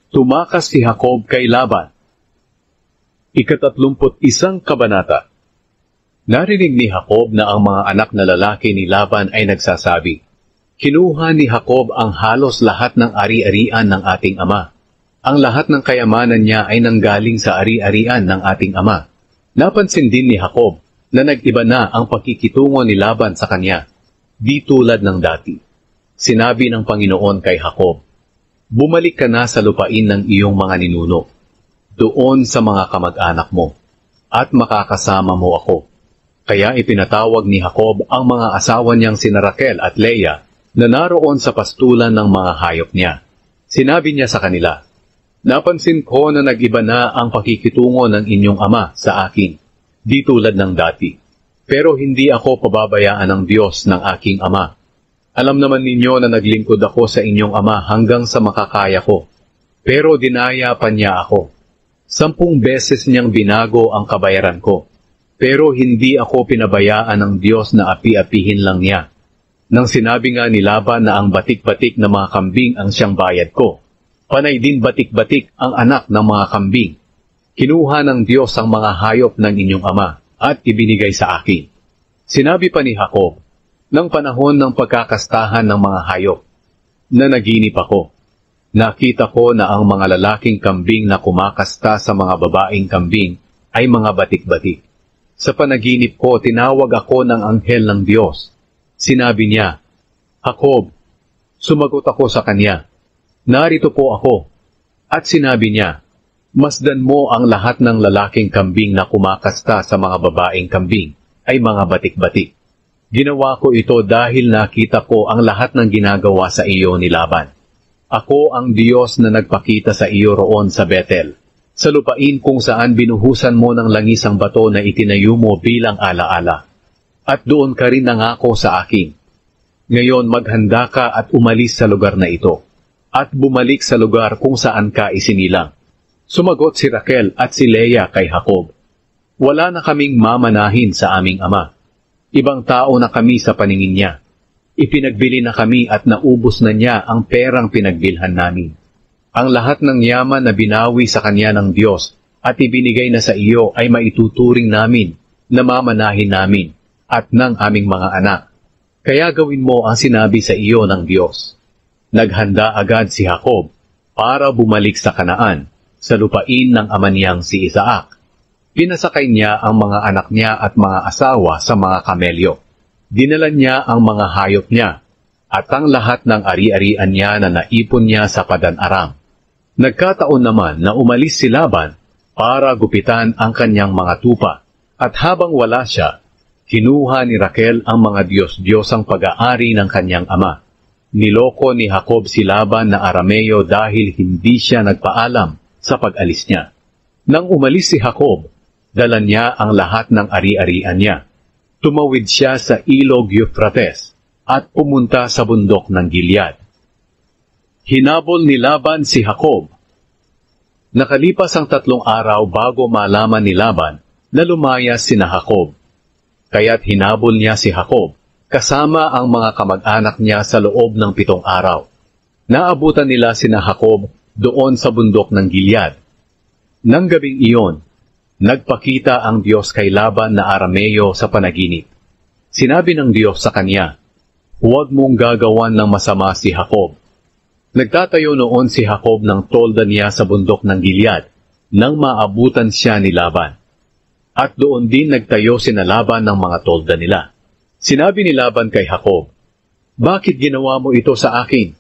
Tumakas si Jacob kay Laban. Ika-31 kabanata. Narinig ni Jacob na ang mga anak na lalaki ni Laban ay nagsasabi, "Kinuha ni Jacob ang halos lahat ng ari-arian ng ating ama. Ang lahat ng kayamanan niya ay nanggaling sa ari-arian ng ating ama." Napansin din ni Jacob na nag-iba na ang pakikitungo ni Laban sa kanya, di tulad ng dati. Sinabi ng Panginoon kay Jacob, "Bumalik ka na sa lupain ng iyong mga ninuno, doon sa mga kamag-anak mo, at makakasama mo ako." Kaya ipinatawag ni Jacob ang mga asawa niyang sina Raquel at Leah na naroon sa pastulan ng mga hayop niya. Sinabi niya sa kanila, "Napansin ko na nag-iba na ang pakikitungo ng inyong ama sa akin, di tulad ng dati. Pero hindi ako pababayaan ng Diyos ng aking ama. Alam naman ninyo na naglingkod ako sa inyong ama hanggang sa makakaya ko. Pero dinaya pa niya ako. 10 beses niyang binago ang kabayaran ko. Pero hindi ako pinabayaan ng Diyos na api-apihin lang niya. Nang sinabi nga ni Laban na ang batik-batik na mga kambing ang siyang bayad ko, panay din batik-batik ang anak ng mga kambing. Kinuha ng Diyos ang mga hayop ng inyong ama at ibinigay sa akin." Sinabi pa ni Jacob, "Nang panahon ng pagkakastahan ng mga hayop, na naginip ako. Nakita ko na ang mga lalaking kambing na kumakasta sa mga babaeng kambing ay mga batik-batik. Sa panaginip ko, tinawag ako ng anghel ng Diyos. Sinabi niya, 'Jacob.' Sumagot ako sa kanya, 'Narito po ako.' At sinabi niya, 'Masdan mo ang lahat ng lalaking kambing na kumakasta sa mga babaeng kambing ay mga batik-batik. Ginawa ko ito dahil nakita ko ang lahat ng ginagawa sa iyo ni Laban. Ako ang Diyos na nagpakita sa iyo roon sa Bethel, sa lupain kung saan binuhusan mo ng langis ang bato na itinayo mo bilang alaala. At doon ka rin nangako sa akin. Ngayon maghanda ka at umalis sa lugar na ito, at bumalik sa lugar kung saan ka isinilang." Sumagot si Raquel at si Leah kay Jacob, "Wala na kaming mamanahin sa aming ama. Ibang tao na kami sa paningin niya. Ipinagbili na kami at naubos na niya ang perang pinagbilhan namin. Ang lahat ng yaman na binawi sa kanya ng Diyos at ibinigay na sa iyo ay maituturing namin na mamanahin namin at ng aming mga anak. Kaya gawin mo ang sinabi sa iyo ng Diyos." Naghanda agad si Jacob para bumalik sa Kanaan, sa lupain ng ama niyang si Isaac. Pinasakay niya ang mga anak niya at mga asawa sa mga kamelyo. Dinala niya ang mga hayop niya at ang lahat ng ari-arian niya na naipon niya sa Padan-aram. Nagkataon naman na umalis si Laban para gupitan ang kanyang mga tupa, at habang wala siya, kinuha ni Raquel ang mga Diyos-Diyosang pag-aari ng kanyang ama. Niloko ni Jacob si Laban na Arameo dahil hindi siya nagpaalam sa pag-alis niya. Nang umalis si Jacob, dala niya ang lahat ng ari-arian niya. Tumawid siya sa ilog Euphrates at pumunta sa bundok ng Gilead. Hinabol ni Laban si Jacob. Nakalipas ang 3 araw bago malaman ni Laban na lumayas sina Jacob. Kaya't hinabol niya si Jacob kasama ang mga kamag-anak niya sa loob ng 7 araw. Naabutan nila sina Jacob doon sa bundok ng Gilead. Nang gabing iyon, nagpakita ang Diyos kay Laban na Arameo sa panaginip. Sinabi ng Diyos sa kanya, "Huwag mong gagawan ng masama si Jacob." Nagtatayo noon si Jacob ng tolda niya sa bundok ng Gilead nang maabutan siya ni Laban. At doon din nagtayo sina Laban ng mga tolda nila. Sinabi ni Laban kay Jacob, "Bakit ginawa mo ito sa akin?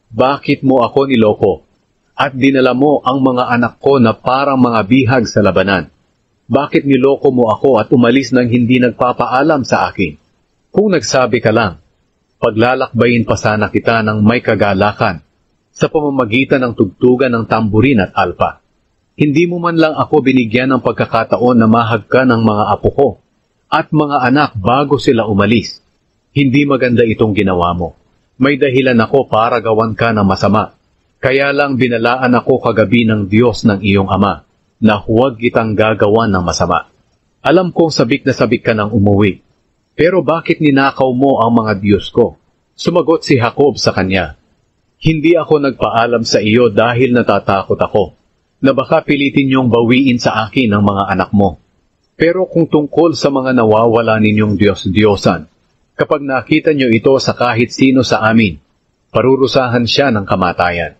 Bakit mo ako niloko? At dinala mo ang mga anak ko na parang mga bihag sa labanan. Bakit niloko mo ako at umalis nang hindi nagpapaalam sa akin? Kung nagsabi ka lang, paglalakbayin pa sana kita ng may kagalakan sa pamamagitan ng tugtugan ng tamburin at alpa. Hindi mo man lang ako binigyan ng pagkakataon na mahagka ng mga apo ko at mga anak bago sila umalis. Hindi maganda itong ginawa mo. May dahilan ako para gawan ka ng masama. Kaya lang binalaan ako kagabi ng Diyos ng iyong ama na huwag kitang gagawan ng masama. Alam kong sabik na sabik ka nang umuwi. Pero bakit ninakaw mo ang mga Diyos ko?" Sumagot si Jacob sa kanya, Hindi ako nagpaalam sa iyo dahil natatakot ako, na baka pilitin niyong bawiin sa akin ang mga anak mo. Pero kung tungkol sa mga nawawala ninyong Diyos-Diyosan, kapag nakita niyo ito sa kahit sino sa amin, parurusahan siya ng kamatayan.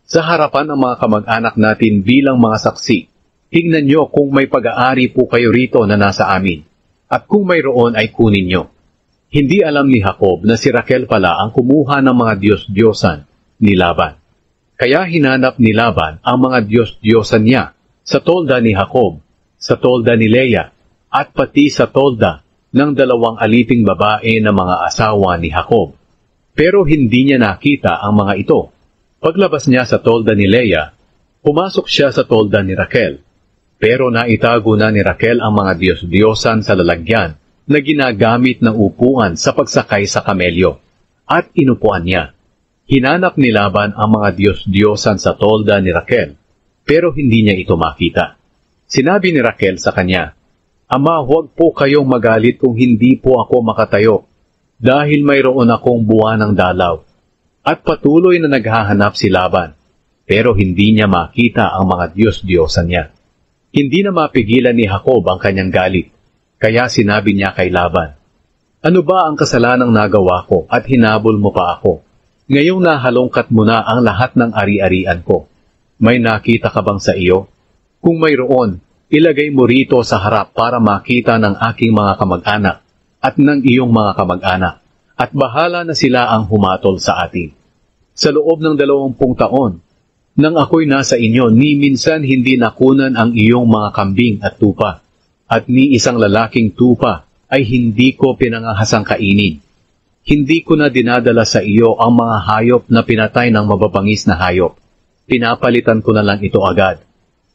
Sa harapan ng mga kamag-anak natin bilang mga saksi, tingnan niyo kung may pag-aari po kayo rito na nasa amin, at kung mayroon ay kunin niyo. Hindi alam ni Jacob na si Raquel pala ang kumuha ng mga Diyos-Diyosan ni Laban. Kaya hinanap ni Laban ang mga Diyos-Diyosan niya sa tolda ni Jacob, sa tolda ni Leah, at pati sa tolda ng 2 aliping babae na mga asawa ni Jacob. Pero hindi niya nakita ang mga ito. Paglabas niya sa tolda ni Leah, pumasok siya sa tolda ni Raquel. Pero naitago na ni Raquel ang mga Diyos-Diyosan sa lalagyan na ginagamit ng upuan sa pagsakay sa kamelyo, at inupuan niya. Hinanap ni Laban ang mga Diyos-Diyosan sa tolda ni Raquel, pero hindi niya ito makita. Sinabi ni Raquel sa kanya, "Ama, huwag po kayong magalit kung hindi po ako makatayo, dahil mayroon akong buwan ng dalaw." At patuloy na naghahanap si Laban, pero hindi niya makita ang mga Diyos-Diyosan niya. Hindi na mapigilan ni Jacob ang kanyang galit, kaya sinabi niya kay Laban, "Ano ba ang kasalanang nagawa ko at hinabol mo pa ako? Ngayong nahalongkat mo na ang lahat ng ari-arian ko. May nakita ka bang sa iyo? Kung mayroon, ilagay mo rito sa harap para makita ng aking mga kamag-anak at ng iyong mga kamag-anak, at bahala na sila ang humatol sa atin. Sa loob ng 20 taon, nang ako'y nasa inyo, ni minsan hindi nakunan ang iyong mga kambing at tupa, at ni isang lalaking tupa ay hindi ko pinangahasang kainin. Hindi ko na dinadala sa iyo ang mga hayop na pinatay ng mababangis na hayop. Pinapalitan ko na lang ito agad.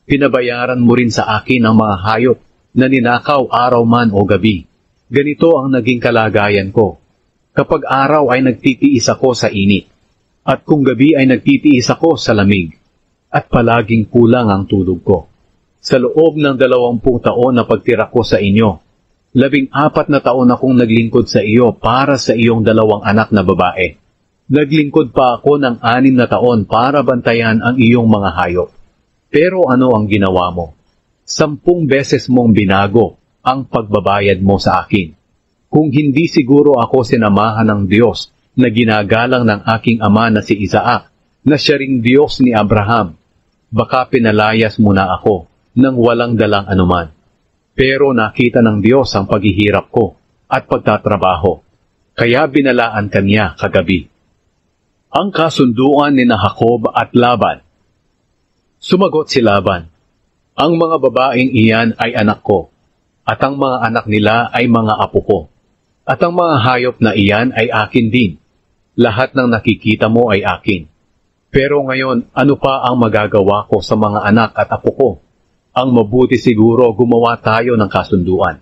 Pinabayaran mo rin sa akin ang mga hayop na ninakaw araw man o gabi. Ganito ang naging kalagayan ko. Kapag araw ay nagtitiis ako sa init, at kung gabi ay nagtitiis ako sa lamig, at palaging kulang ang tulog ko. Sa loob ng 20 taon na pagtira ko sa inyo, 14 na taon akong naglingkod sa iyo para sa iyong 2 anak na babae. Naglingkod pa ako ng 6 na taon para bantayan ang iyong mga hayop. Pero ano ang ginawa mo? 10 beses mong binago ang pagbabayad mo sa akin. Kung hindi siguro ako sinamahan ng Diyos na ginagalang ng aking ama na si Isaac, na siya ring Diyos ni Abraham, baka pinalayas mo na ako nang walang dalang anuman. Pero nakita ng Diyos ang paghihirap ko at pagtatrabaho, kaya binalaan kanya kagabi." Ang kasunduan ni Jacob at Laban. Sumagot si Laban, "Ang mga babaeng iyan ay anak ko, at ang mga anak nila ay mga apo ko, at ang mga hayop na iyan ay akin din. Lahat ng nakikita mo ay akin. Pero ngayon, ano pa ang magagawa ko sa mga anak at apo ko? Ang mabuti siguro gumawa tayo ng kasunduan.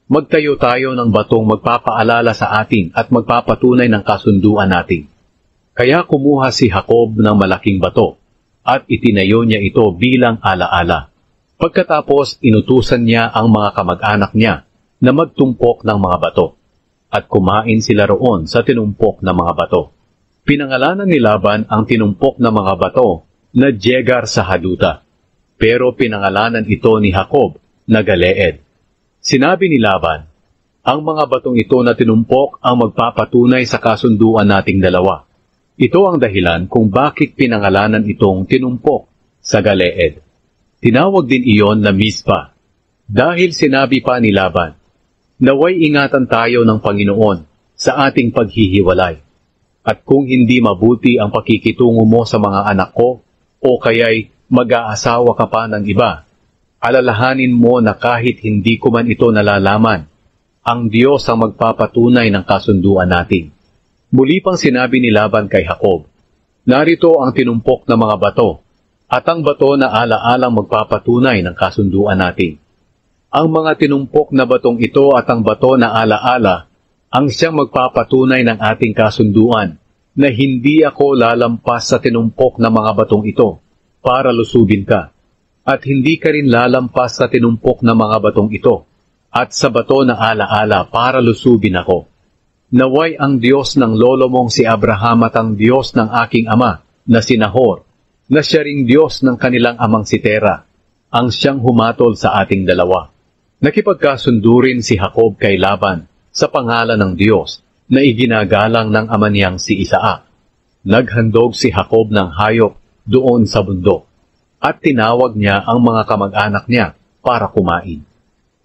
Magtayo tayo ng batong magpapaalala sa atin at magpapatunay ng kasunduan natin." Kaya kumuha si Jacob ng malaking bato, at itinayo niya ito bilang alaala. Pagkatapos, inutusan niya ang mga kamag-anak niya na magtumpok ng mga bato, at kumain sila roon sa tinumpok na mga bato. Pinangalanan ni Laban ang tinumpok na mga bato na Jegar sa Haduta, pero pinangalanan ito ni Jacob na Galeed. Sinabi ni Laban, "Ang mga batong ito na tinumpok ang magpapatunay sa kasunduan nating dalawa." Ito ang dahilan kung bakit pinangalanan itong tinumpok sa Galeed. Tinawag din iyon na Mizpa, dahil sinabi pa ni Laban, "Naway ingatan tayo ng Panginoon sa ating paghihiwalay. At kung hindi mabuti ang pakikitungo mo sa mga anak ko, o kaya'y mag-aasawa ka pa ng iba, alalahanin mo na kahit hindi ko man ito nalalaman, ang Diyos ang magpapatunay ng kasunduan natin." Muli pang sinabi ni Laban kay Jacob, "Narito ang tinumpok na mga bato, at ang bato na alaalang magpapatunay ng kasunduan natin." Ang mga tinumpok na batong ito at ang bato na alaala ang siyang magpapatunay ng ating kasunduan na hindi ako lalampas sa tinumpok na mga batong ito para lusubin ka, at hindi ka rin lalampas sa tinumpok na mga batong ito at sa bato na alaala para lusubin ako. Naway ang Diyos ng lolo mong si Abraham at ang Diyos ng aking ama na si Nahor, na siya ring Diyos ng kanilang amang si Tera, ang siyang humatol sa ating dalawa. Nakipagkasundo rin si Jacob kay Laban sa pangalan ng Diyos na iginagalang ng ama niyang si Isaac. Naghandog si Jacob ng hayop doon sa bundok at tinawag niya ang mga kamag-anak niya para kumain.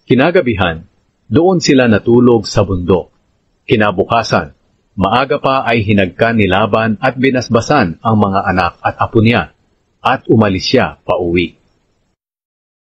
Kinagabihan, doon sila natulog sa bundok. Kinabukasan, maaga pa ay hinagkan ni Laban at binasbasan ang mga anak at apo niya at umalis siya pauwi.